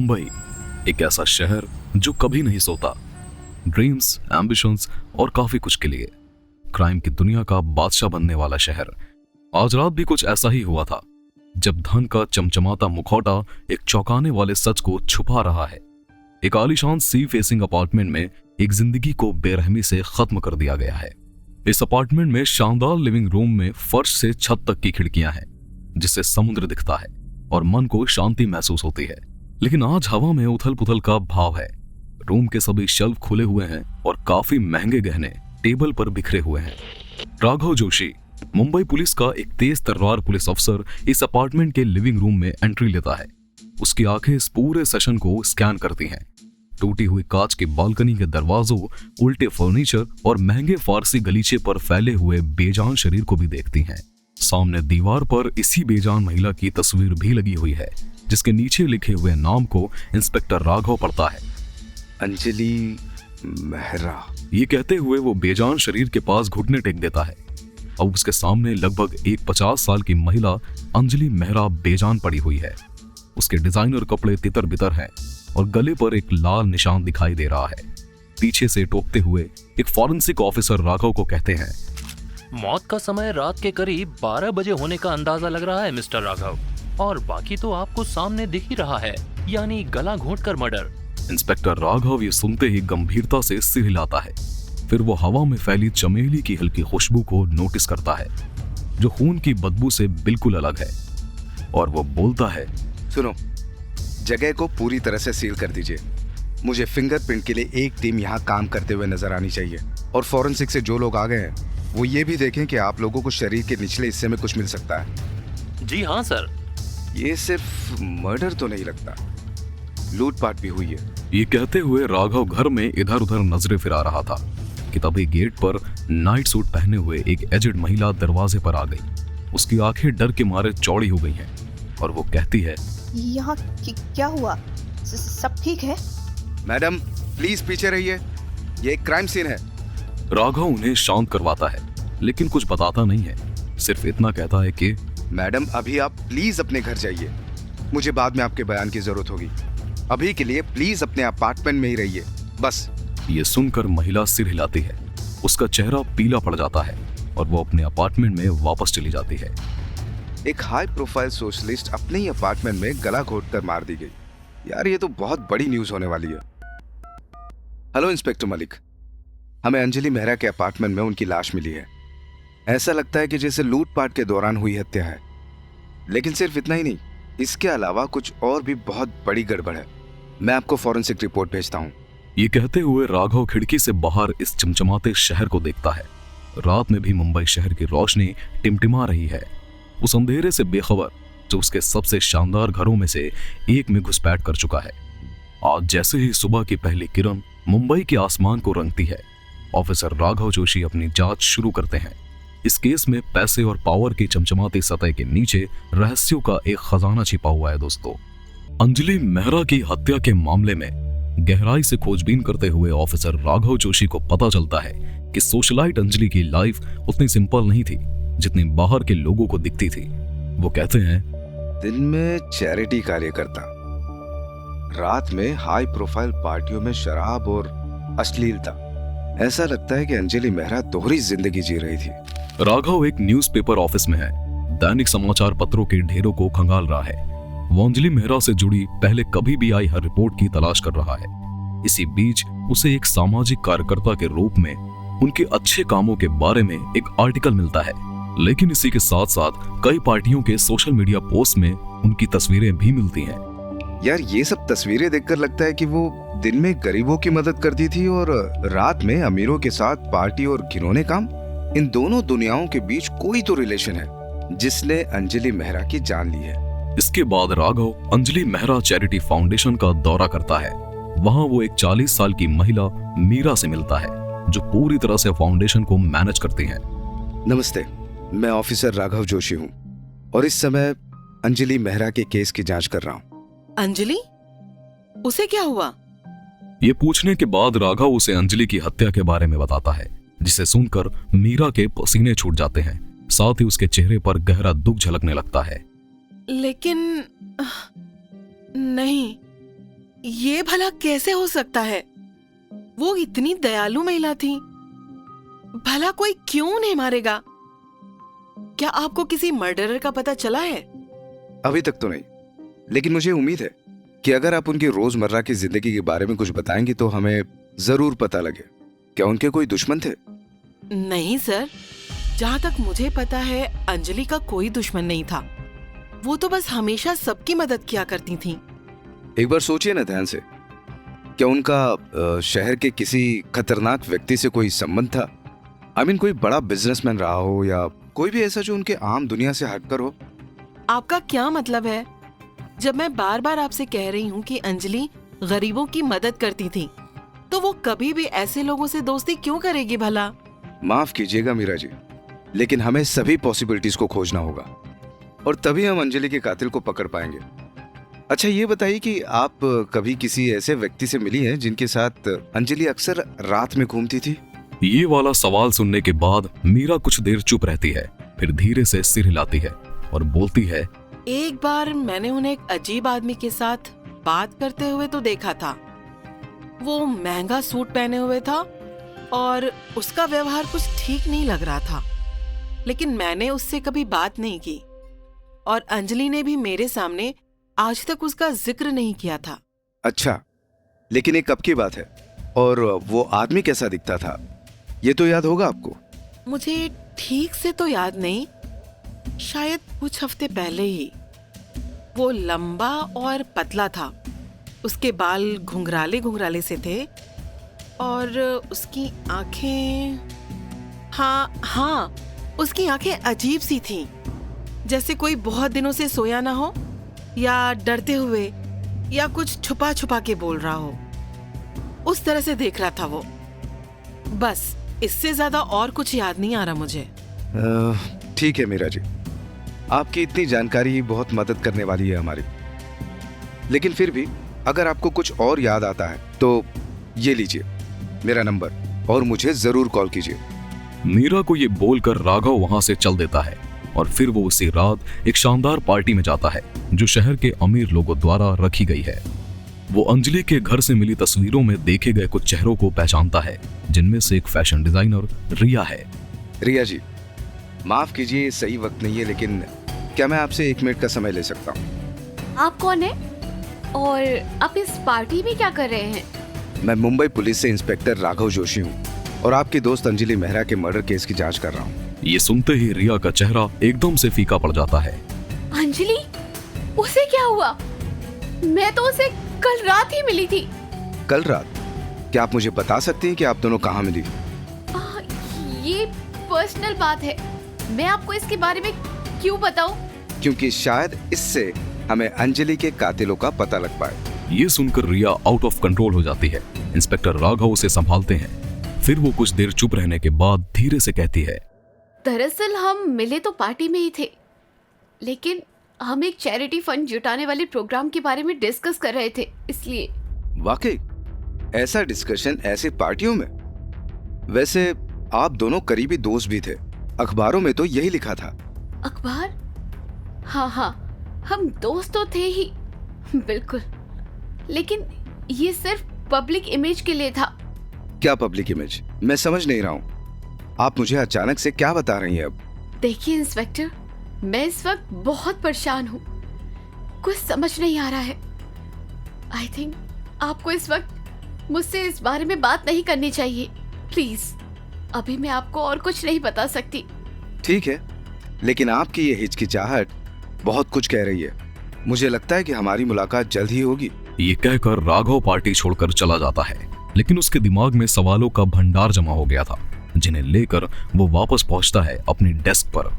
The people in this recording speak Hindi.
मुंबई एक ऐसा शहर जो कभी नहीं सोता। ड्रीम्स, एम्बिशंस और काफी कुछ के लिए क्राइम की दुनिया का बादशाह बनने वाला शहर। आज रात भी कुछ ऐसा ही हुआ था, जब धन का चमचमाता मुखौटा एक चौंकाने वाले सच को छुपा रहा है। एक आलीशान सी फेसिंग अपार्टमेंट में एक जिंदगी को बेरहमी से खत्म कर दिया गया है। इस अपार्टमेंट में शानदार लिविंग रूम में फर्श से छत तक की खिड़कियां हैं, जिससे समुद्र दिखता है और मन को शांति महसूस होती है। लेकिन आज हवा में उथल पुथल का भाव है। रूम के सभी शेल्फ खुले हुए हैं और काफी महंगे गहने टेबल पर बिखरे हुए हैं। राघव जोशी, मुंबई पुलिस का एक तेज तर्रार पुलिस अफसर, इस अपार्टमेंट के लिविंग रूम में एंट्री लेता है। उसकी आंखें इस पूरे सेशन को स्कैन करती हैं। टूटी हुई कांच की बालकनी के दरवाजों, उल्टे फर्नीचर और महंगे फारसी गलीचे पर फैले हुए बेजान शरीर को भी देखती हैं। सामने दीवार पर इसी बेजान महिला की तस्वीर भी लगी हुई है, जिसके नीचे लिखे हुए नाम को इंस्पेक्टर राघव पढ़ता है। अंजलि मेहरा। ये कहते हुए वो बेजान शरीर के पास घुटने टेक देता है। अब उसके सामने लगभग एक 50 साल की महिला अंजलि मेहरा बेजान पड़ी हुई है। उसके डिजाइनर कपड़े तितर बितर हैं और गले पर एक लाल निशान दिखाई दे रहा है। पीछे से टोकते हुए एक फॉरेंसिक ऑफिसर राघव को कहते हैं, मौत का समय रात के करीब 12 बजे होने का अंदाजा लग रहा है मिस्टर राघव, और बाकी तो आपको सामने दिख ही रहा है, यानी गला घोंटकर मर्डर। इंस्पेक्टर राघव ये सुनते ही गंभीरता से सिर हिलाता है। फिर वो हवा में फैली चमेली की हल्की खुशबू को नोटिस करता है, जो खून की बदबू से बिल्कुल अलग है, और वो बोलता है, सुनो, जगह को पूरी तरह से सील कर दीजिए। मुझे फिंगरप्रिंट के लिए एक टीम यहाँ काम करते हुए नजर आनी चाहिए, और फॉरेंसिक से जो लोग आ गए हैं वो ये भी देखें कि आप लोगों को शरीर के निचले हिस्से में कुछ मिल सकता है। जी हाँ सर। ये सिर्फ मर्डर तो नहीं लगता, लूटपाट भी हुई है। ये कहते हुए राघव घर में इधर उधर नजरें फिरा रहा था कि तभी गेट पर नाइट सूट पहने हुए एक एजेड महिला दरवाजे पर आ गई। उसकी आंखें डर के मारे चौड़ी हो गई हैं और वो कहती है, यहाँ क्या हुआ? सब ठीक है? मैडम प्लीज पीछे रहिए, ये एक क्राइम सीन है। राघव उन्हें शांत करवाता है, लेकिन कुछ बताता नहीं है। सिर्फ इतना कहता है कि मैडम अभी आप प्लीज अपने घर जाइए, मुझे बाद में आपके बयान की जरूरत होगी। अभी के लिए प्लीज अपने अपार्टमेंट में ही रहिए, बस। ये सुनकर महिला सिर हिलाती है। उसका चेहरा पीला पड़ जाता है और वो अपने अपार्टमेंट में वापस चली जाती है। एक हाई प्रोफाइल सोशलिस्ट अपने ही अपार्टमेंट में गला घोंटकर मार दी गई। यार ये तो बहुत बड़ी न्यूज होने वाली है। हेलो इंस्पेक्टर मलिक, हमें अंजलि मेहरा के अपार्टमेंट में उनकी लाश मिली है। ऐसा लगता है कि जैसे लूटपाट के दौरान हुई हत्या है, लेकिन सिर्फ इतना ही नहीं, इसके अलावा कुछ और भी बहुत बड़ी गड़बड़ है। मैं आपको फॉरेंसिक रिपोर्ट भेजता हूँ। ये कहते हुए राघव खिड़की से बाहर इस चमचमाते शहर को देखता है। रात में भी मुंबई शहर की रोशनी टिमटिमा रही है, उस अंधेरे से बेखबर जो उसके सबसे शानदार घरों में से एक में घुसपैठ कर चुका है। आज जैसे ही सुबह की पहली किरण मुंबई के आसमान को रंगती है, ऑफिसर राघव जोशी अपनी जांच शुरू करते हैं। इस केस में पैसे और पावर की चमचमाती सतह के नीचे रहस्यों का एक खजाना छिपा हुआ है। दोस्तों, अंजलि मेहरा की हत्या के मामले में गहराई से खोजबीन करते हुए ऑफिसर राघव जोशी को पता चलता है कि सोशलाइट अंजलि की लाइफ उतनी सिंपल नहीं थी जितनी बाहर के लोगों को दिखती थी। वो कहते हैं, दिन में चैरिटी कार्य करता, रात में हाई प्रोफाइल पार्टियों में शराब और अश्लीलता। ऐसा लगता है कि अंजलि मेहरा दोहरी जिंदगी जी रही थी। राघव एक न्यूज़पेपर ऑफिस में है, दैनिक समाचार पत्रों के ढेरों को खंगाल रहा है। वो अंजलि मेहरा से जुड़ी पहले कभी भी आई हर रिपोर्ट की तलाश कर रहा है। इसी बीच उसे एक सामाजिक कार्यकर्ता के रूप में उनके अच्छे कामों के बारे में एक आर्टिकल मिलता है, लेकिन इसी के साथ साथ कई पार्टियों के सोशल मीडिया पोस्ट में उनकी तस्वीरें भी मिलती हैं। यार ये सब तस्वीरें देखकर लगता है कि वो दिन में गरीबों की मदद करती थी और रात में अमीरों के साथ पार्टी और घिनौने काम। इन दोनों दुनियाओं के बीच कोई तो रिलेशन है जिसने अंजलि मेहरा की जान ली है। इसके बाद राघव अंजलि मेहरा चैरिटी फाउंडेशन का दौरा करता है। वहां वो एक 40 साल की महिला मीरा से मिलता है, जो पूरी तरह से फाउंडेशन को मैनेज करती हैं। नमस्ते, मैं ऑफिसर राघव जोशी हूँ और इस समय अंजलि मेहरा के केस की जांच कर रहा हूँ। अंजलि? उसे क्या हुआ? ये पूछने के बाद राघव उसे अंजलि की हत्या के बारे में बताता है, जिसे सुनकर मीरा के पसीने छूट जाते हैं। साथ ही उसके चेहरे पर गहरा दुख झलकने लगता है। लेकिन नहीं, ये भला कैसे हो सकता है? वो इतनी दयालु महिला थी, भला कोई क्यों नहीं मारेगा? क्या आपको किसी मर्डरर का पता चला है? अभी तक तो नहीं, लेकिन मुझे उम्मीद है कि अगर आप उनकी रोजमर्रा की जिंदगी के बारे में कुछ बताएंगी तो हमें जरूर पता लगे। क्या उनके कोई दुश्मन थे? नहीं सर, जहाँ तक मुझे पता है अंजलि का कोई दुश्मन नहीं था। वो तो बस हमेशा सबकी मदद किया करती थी। एक बार सोचिए ना ध्यान से, क्या उनका शहर के किसी खतरनाक व्यक्ति से कोई संबंध था? कोई बड़ा बिजनेसमैन रहा हो या कोई भी ऐसा जो उनके आम दुनिया से हटकर हो। आपका क्या मतलब है? जब मैं बार बार आपसे कह रही हूँ कि अंजलि गरीबों की मदद करती थी, तो वो कभी भी ऐसे लोगों से दोस्ती क्यों करेगी भला? माफ कीजिएगा मीरा जी, लेकिन हमें सभी पॉसिबिलिटीज को खोजना होगा और तभी हम अंजलि के कातिल को पकड़ पाएंगे। अच्छा ये बताइए कि आप कभी किसी ऐसे व्यक्ति से मिली हैं जिनके साथ अंजलि अक्सर रात में घूमती थी? ये वाला सवाल सुनने के बाद मीरा कुछ देर चुप रहती है, फिर धीरे से सिर हिलाती है और बोलती है, एक बार मैंने उन्हें एक अजीब आदमी के साथ बात करते हुए तो देखा था। वो महंगा सूट पहने हुए था और उसका व्यवहार कुछ ठीक नहीं लग रहा था, लेकिन मैंने उससे कभी बात नहीं की और अंजलि ने भी मेरे सामने आज तक उसका जिक्र नहीं किया था। अच्छा, लेकिन ये कब की बात है और वो आदमी कैसा दिखता था, ये तो याद होगा आपको? मुझे ठीक से तो याद नहीं, शायद कुछ हफ्ते पहले ही। वो लंबा और पतला था, उसके बाल घुंघराले घुंघराले से थे और उसकी आंखें, हाँ, उसकी आंखें अजीब सी थीं, जैसे कोई बहुत दिनों से सोया ना हो या डरते हुए या कुछ छुपा छुपा के बोल रहा हो, उस तरह से देख रहा था वो। बस इससे ज्यादा और कुछ याद नहीं आ रहा मुझे। ठीक है मीरा जी, आपकी इतनी जानकारी बहुत मदद करने वाली है हमारी, लेकिन फिर भी अगर आपको कुछ और याद आता है तो ये लीजिए मेरा नंबर और मुझे जरूर कॉल कीजिए। मीरा को ये बोलकर राघव वहां से चल देता है और फिर वो उसी रात एक शानदार पार्टी में जाता है जो शहर के अमीर लोगों द्वारा रखी गई है। वो अंजलि के घर से मिली तस्वीरों में देखे गए कुछ चेहरों को पहचानता है, जिनमें से एक फैशन डिजाइनर रिया है। रिया जी, माफ कीजिए सही वक्त नहीं है, लेकिन क्या मैं आपसे 1 मिनट का समय ले सकता हूँ? आप कौन है और आप इस पार्टी में क्या कर रहे हैं? मैं मुंबई पुलिस से इंस्पेक्टर राघव जोशी हूँ और आपकी दोस्त अंजलि मेहरा के मर्डर केस की जांच कर रहा हूँ। ये सुनते ही रिया का चेहरा एकदम से फीका पड़ जाता है। अंजलि, उसे क्या हुआ? मैं तो उसे कल रात ही मिली थी। कल रात? क्या आप मुझे बता सकती हैं कि आप दोनों कहाँ मिली? ये पर्सनल बात है, मैं आपको इसके बारे में क्यों बताऊं? क्योंकि शायद इससे हमें अंजलि के कातिलों का पता लग पाए। ये सुनकर रिया आउट ऑफ कंट्रोल हो जाती है। इंस्पेक्टर राघव उसे संभालते हैं, फिर वो कुछ देर चुप रहने के बाद धीरे से कहती है, दरअसल हम मिले तो पार्टी में ही थे, लेकिन हम एक चैरिटी फंड जुटाने वाले प्रोग्राम के बारे में डिस्कस कर रहे थे, इसलिए। वाकई ऐसा डिस्कशन ऐसे पार्टियों में? वैसे आप दोनों करीबी दोस्त भी थे, अखबारों में तो यही लिखा था। अखबार? हाँ, हम दोस्त तो थे ही, बिल्कुल, लेकिन ये सिर्फ पब्लिक इमेज के लिए था। क्या पब्लिक इमेज? मैं समझ नहीं रहा हूँ, आप मुझे अचानक से क्या बता रही हैं अब? देखिए इंस्पेक्टर, मैं इस वक्त बहुत परेशान हूँ, कुछ समझ नहीं आ रहा है। आई थिंक आपको इस वक्त मुझसे इस बारे में बात नहीं करनी चाहिए, प्लीज। अभी मैं आपको और कुछ नहीं बता सकती। ठीक है, लेकिन आपकी ये हिचकिचाहट बहुत कुछ कह रही है। मुझे लगता है कि हमारी मुलाकात जल्द ही होगी। ये कहकर राघव पार्टी छोड़कर चला जाता है, लेकिन उसके दिमाग में सवालों का भंडार जमा हो गया था, जिन्हें लेकर वो वापस पहुंचता है अपनी डेस्क पर।